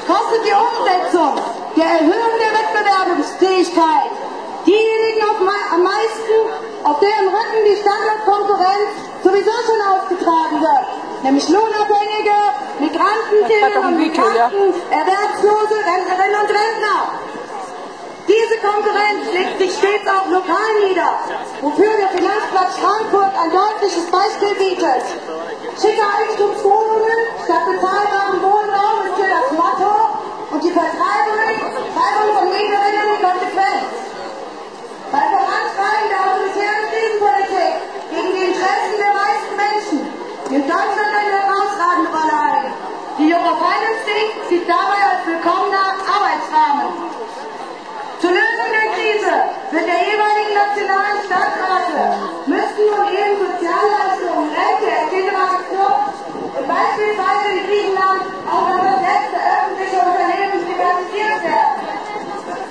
kostet die Umsetzung der Erhöhung der Wettbewerbsfähigkeit diejenigen am meisten, auf deren Rücken die Standortkonkurrenz sowieso schon ausgetragen wird, nämlich Lohnabhängige, Migranten und Migranten, Erwerbslose, Rentnerinnen und Rentner. Diese Konkurrenz legt sich stets auch lokal nieder, wofür der Finanzplatz Frankfurt ein deutliches Beispiel bietet. Schicke Eigentumswohnungen statt bezahlbarem Wohnraum ist hier das Motto und die Vertreibung von Mieterinnen die Konsequenz. Bei Vorantreiben der autoritären Krisenpolitik gegen die Interessen der meisten Menschen nimmt Deutschland eine herausragende Rolle ein. Die Euro Finance League sieht dabei als willkommener Arbeitsrahmen. Zur Lösung der Krise wird der jeweiligen nationalen Stadtrate müssten nun eben Sozialleistungen, Rente etc. gekürzt und beispielsweise in Griechenland auch noch das letzte öffentliche Unternehmen privatisiert werden.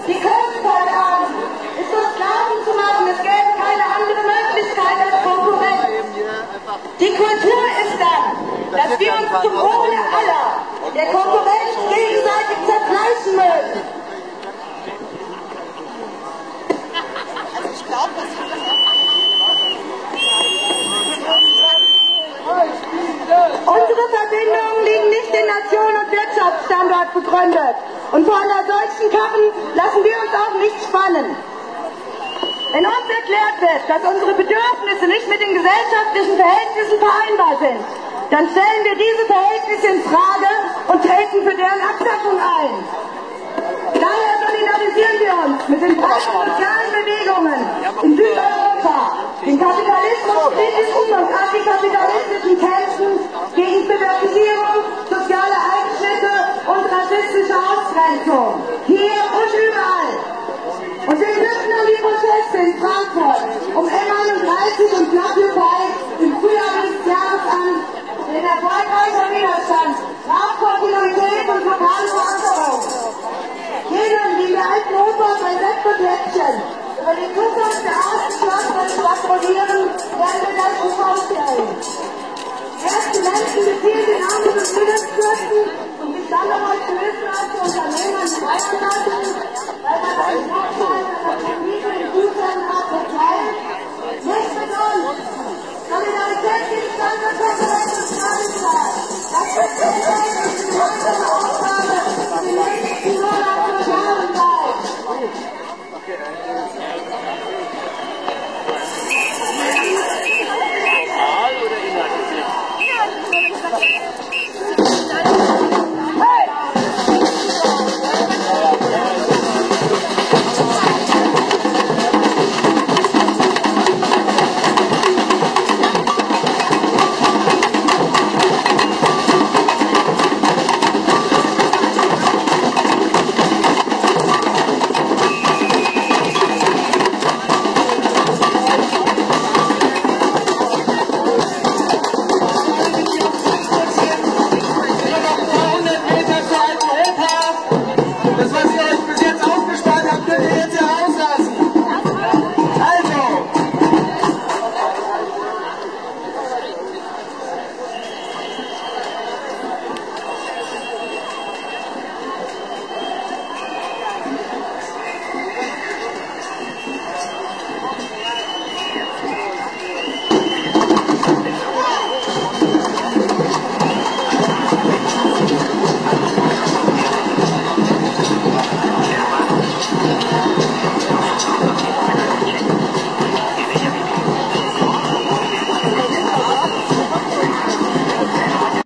Die Kunstverlagen ist uns Glauben zu machen, es gäbe keine andere Möglichkeit als Konkurrenz. Die Kultur ist dann, dass wir uns zum Wohle aller der Konkurrenz gegenseitig zerfleischen mögen. Unsere Verbindungen liegen nicht in Nation und Wirtschaftsstandort begründet. Und vor einer solchen Karren lassen wir uns auch nicht spannen. Wenn uns erklärt wird, dass unsere Bedürfnisse nicht mit den gesellschaftlichen Verhältnissen vereinbar sind, dann stellen wir diese Verhältnisse in Frage und treten für deren Abschaffung ein. Daher solidarisieren wir uns mit den breiten sozialen Bewegungen in Südeuropa, den kapitalismuskritischen und antikapitalistischen Kämpfen gegen Privatisierung, soziale Einschnitte und rassistische Ausgrenzung. Hier und überall. Und wir knüpfen an die Proteste in Frankfurt um M31 und Blackupy im Frühjahr des Jahres an, den erfolgreicher Widerstand, Kontinuität und lokale Verankerung. Jenen, die in der alten Oper bei Sekt und Läppchen über die Zukunft der Außenschlossen schwadronieren, werden wir gleich vorstellen. Erste Menschen gezielt in Arme des Friedensfürsten